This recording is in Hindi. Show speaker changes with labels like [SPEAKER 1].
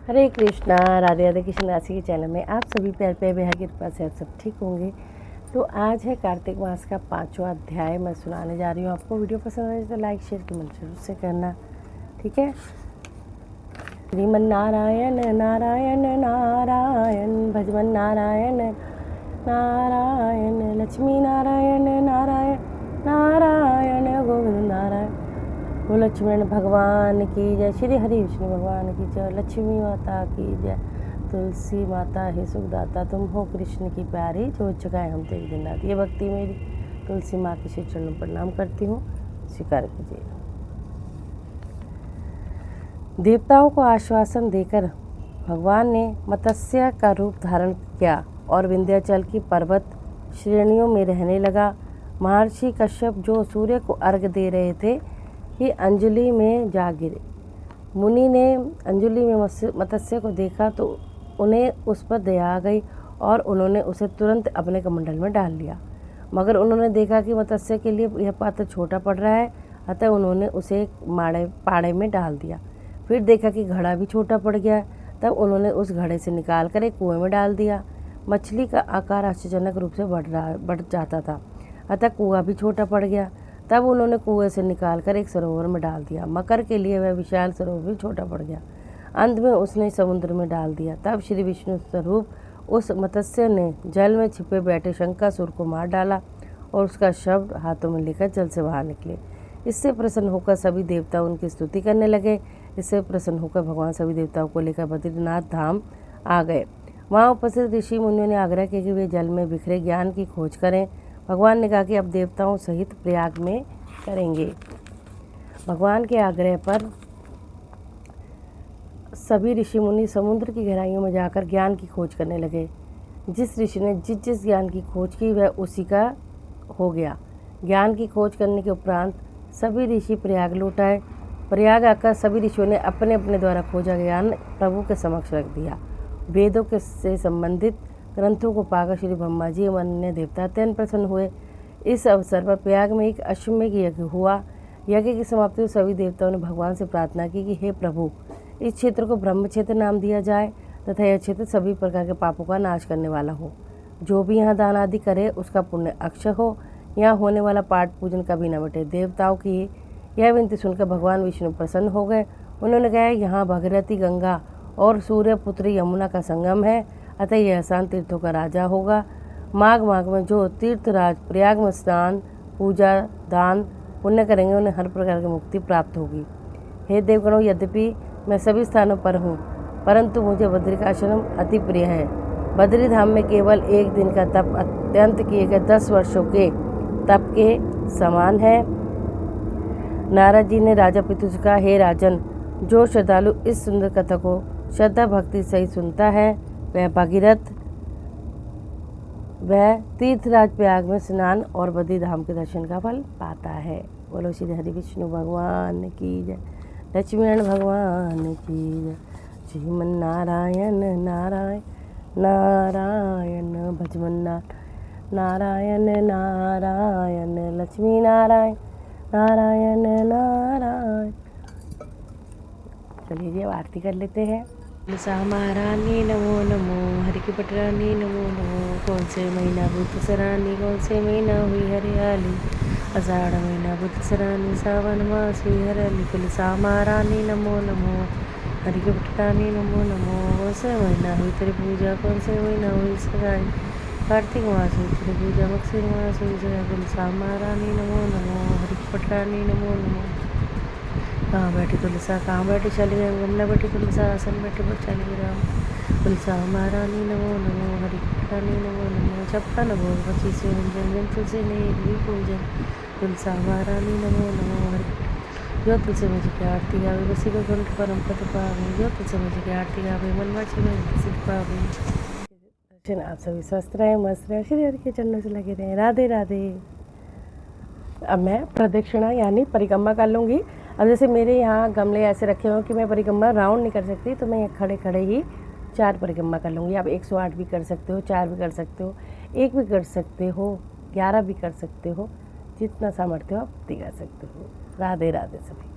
[SPEAKER 1] हरे कृष्णा। राधे राधे। कृष्ण राशि के चैनल में आप सभी प्यार प्यार बेहा की कृपा से आप सब ठीक होंगे। तो आज है कार्तिक मास का 5वां अध्याय मैं सुनाने जा रही हूँ। आपको वीडियो पसंद आए तो लाइक शेयर कमेंट जरूर से करना, ठीक है। श्रीमन नारायण नारायण नारायण भजमन नारायण नारायण लक्ष्मी नारायण नारायण नारायण गोविंद नारायण। वो लक्ष्मण भगवान की जय, श्री हरि विष्णु भगवान की जय, लक्ष्मी माता की जय, तुलसी माता है सुखदाता, तुम हो कृष्ण की प्यारी, जो जगाए हम तेरी दिन रात। ये भक्ति मेरी तुलसी माँ के श्री चरणों प्रणाम करती हूँ, स्वीकार कीजिए। देवताओं को आश्वासन देकर भगवान ने मत्स्य का रूप धारण किया और विंध्याचल की पर्वत श्रेणियों में रहने लगा। महर्षि कश्यप जो सूर्य को अर्घ दे रहे थे कि अंजलि में जा गिरे। मुनि ने अंजलि में मत्स्य को देखा तो उन्हें उस पर दया आ गई और उन्होंने उसे तुरंत अपने कमंडल में डाल लिया। मगर उन्होंने देखा कि मत्स्य के लिए यह पात्र छोटा पड़ रहा है, अतः उन्होंने उसे एक पाड़े में डाल दिया। फिर देखा कि घड़ा भी छोटा पड़ गया, तब उन्होंने उस घड़े से निकाल कर एक कुएं में डाल दिया। मछली का आकार आश्चर्यजनक रूप से बढ़ जाता था, अतः कुआं भी छोटा पड़ गया। तब उन्होंने कुएं से निकालकर एक सरोवर में डाल दिया। मकर के लिए वह विशाल सरोवर भी छोटा पड़ गया। अंत में उसने समुद्र में डाल दिया। तब श्री विष्णु स्वरूप उस मत्स्य ने जल में छिपे बैठे शंकासुर को मार डाला और उसका शव हाथों में लेकर जल से बाहर निकले। इससे प्रसन्न होकर सभी देवता उनकी स्तुति करने लगे। इससे प्रसन्न होकर भगवान सभी देवताओं को लेकर बद्रीनाथ धाम आ गए। वहाँ उपस्थित ऋषि मुनियों ने आग्रह किया कि वे जल में बिखरे ज्ञान की खोज करें। भगवान ने कहा कि अब देवताओं सहित प्रयाग में करेंगे। भगवान के आग्रह पर सभी ऋषि मुनि समुद्र की गहराइयों में जाकर ज्ञान की खोज करने लगे। जिस ऋषि ने जिस ज्ञान की खोज की वह उसी का हो गया। ज्ञान की खोज करने के उपरांत सभी ऋषि प्रयाग लौट आए। प्रयाग आकर सभी ऋषियों ने अपने अपने द्वारा खोजा ज्ञान प्रभु के समक्ष रख दिया। वेदों के से संबंधित ग्रंथों को पाकर श्री ब्रह्मा जी एवं अन्य देवता अत्यंत प्रसन्न हुए। इस अवसर पर प्रयाग में एक अश्वमेघ यज्ञ हुआ। यज्ञ की समाप्ति में सभी देवताओं ने भगवान से प्रार्थना की कि हे प्रभु, इस क्षेत्र को ब्रह्म क्षेत्र नाम दिया जाए तथा यह क्षेत्र सभी प्रकार के पापों का नाश करने वाला हो। जो भी यहाँ दान आदि करे उसका पुण्य अक्षय हो। यहाँ होने वाला पाठ पूजन कभी न मिटे। देवताओं की यह विनती सुनकर भगवान विष्णु प्रसन्न हो गए। उन्होंने कहा, यहाँ भगीरथी गंगा और सूर्यपुत्री यमुना का संगम है, अतः यह स्थान तीर्थों का राजा होगा। माघ में जो तीर्थराज प्रयाग में स्नान पूजा दान पुण्य करेंगे उन्हें हर प्रकार की मुक्ति प्राप्त होगी। हे देवगणों, यद्यपि मैं सभी स्थानों पर हूँ, परंतु मुझे बद्री का आश्रम अति प्रिय है। बद्री धाम में केवल एक दिन का तप अत्यंत किए गए 10 वर्षों के तप के समान है। नारद जी ने राजा पृथु से कहा, हे राजन, जो श्रद्धालु इस सुंदर कथा को श्रद्धा भक्ति सही सुनता है वह भगीरथ वह तीर्थराज प्रयाग में स्नान और बद्री धाम के दर्शन का फल पाता है। बोलो श्री हरि विष्णु भगवान की जय, लक्ष्मण भगवान की जय। श्रीमन नारायण नारायण नारायण भजमन नारायण नारायण लक्ष्मी नारायण नारायण नारायण। चलिए जी, अब आरती कर लेते हैं। तुलसा महारानी नमो नमो, हरि की पटरानी नमो नमो। कौन से महीना बुद्ध सरानी, कौन से महीना हुई हरियाली, आषाढ़ महीना बुद्ध सरानी, सावन मास हुई हरियाली। तुलसा महारानी नमो नमो, हरि की पटरानी नमो नमो। कौन से महीना हुई तेरी पूजा, कौन से महीना हुई सगाई, कार्तिक मास हुई तेरी पूजा, मक्सिर मास हुई सगाई। तुलसा महारानी नमो नमो, हरि की पटरानी नमो नमो। कहाँ बैठी तुलसा, कहाँ बैठी शालिग्राम, गमला बैठी तुलसा, आसन बैठे पर शालिग्राम। तुलसा महारानी नमो नमो, हरि पटरानी नमो नमो। छप्पन भोग 25 व्यंजन, तुलसी ने एक भी पूजन। तुलसा महारानी नमो नमो, हरि जो तुलसी मुझे की आरती गावे बसी को कंठ परम पद पावे। जो तुलसी मुझे की आरती गावे मन वाची में सिद्ध पावे। दर्शन आप सभी स्वस्थ रहे, मस्त रहे, श्री हरि के चरणों से लगे रहे। राधे राधे। अब मैं प्रदक्षिणा यानी परिक्रमा कर लूँगी। अब जैसे मेरे यहाँ गमले ऐसे रखे हुए कि मैं परिक्रमा राउंड नहीं कर सकती, तो मैं यहाँ खड़े खड़े ही 4 परिक्रमा कर लूँगी। आप 108 भी कर सकते हो, 4 भी कर सकते हो, 1 भी कर सकते हो, 11 भी कर सकते हो, जितना सामर्थ्य हो आप उतनी कर सकते हो। राधे राधे सभी।